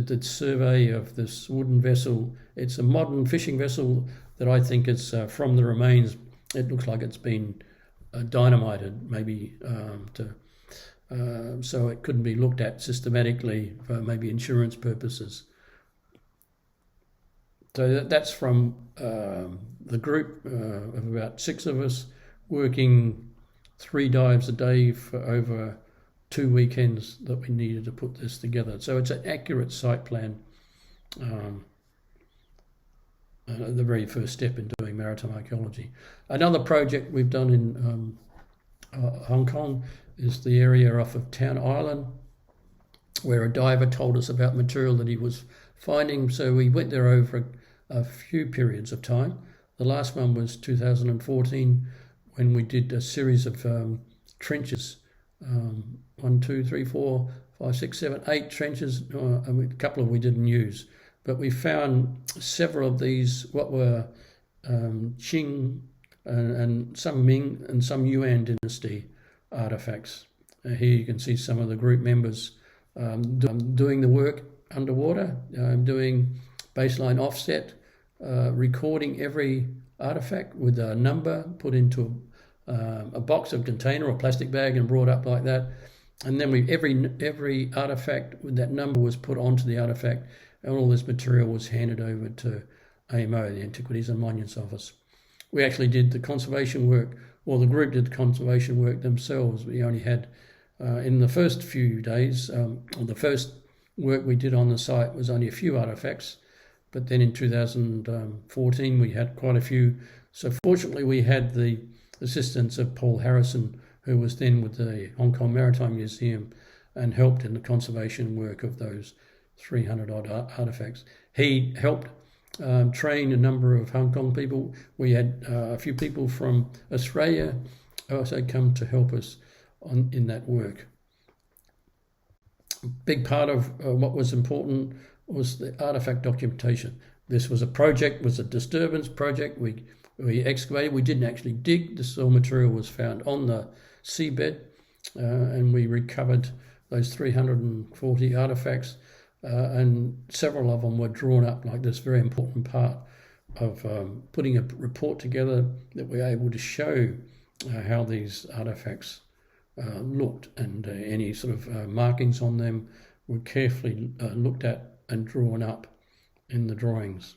did the survey of this wooden vessel. It's a modern fishing vessel that I think is from the remains. It looks like it's been dynamited, maybe, so it couldn't be looked at systematically for maybe insurance purposes. So that's from the group of about 6 of us working 3 dives a day for over 2 weekends that we needed to put this together. So it's an accurate site plan, the very first step in doing maritime archaeology. Another project we've done in Hong Kong is the area off of Town Island, where a diver told us about material that he was finding. So we went there over a few periods of time. The last one was 2014, when we did a series of trenches, 1, 2, 3, 4, 5, 6, 7, 8 trenches. A couple of we didn't use, but we found several of these, what were Qing and some Ming and some Yuan dynasty artifacts. Here you can see some of the group members doing the work underwater, doing baseline offset, recording every artifact with a number put into a box, a container or plastic bag, and brought up like that. And then every artifact with that number was put onto the artifact, and all this material was handed over to AMO, the Antiquities and Monuments Office. We actually did the conservation work, or the group did the conservation work themselves. We only had, in the first few days, the first work we did on the site was only a few artifacts, but then in 2014 we had quite a few. So fortunately we had the assistance of Paul Harrison, who was then with the Hong Kong Maritime Museum and helped in the conservation work of those 300 odd artifacts. He helped train a number of Hong Kong people. We had a few people from Australia also come to help us in that work. A big part of what was important was the artifact documentation. This was a project, was a disturbance project. We excavated, we didn't actually dig. The soil material was found on the seabed, and we recovered those 340 artifacts, and several of them were drawn up like this very important part of putting a report together that we're able to show how these artifacts looked, and any sort of markings on them were carefully looked at and drawn up in the drawings.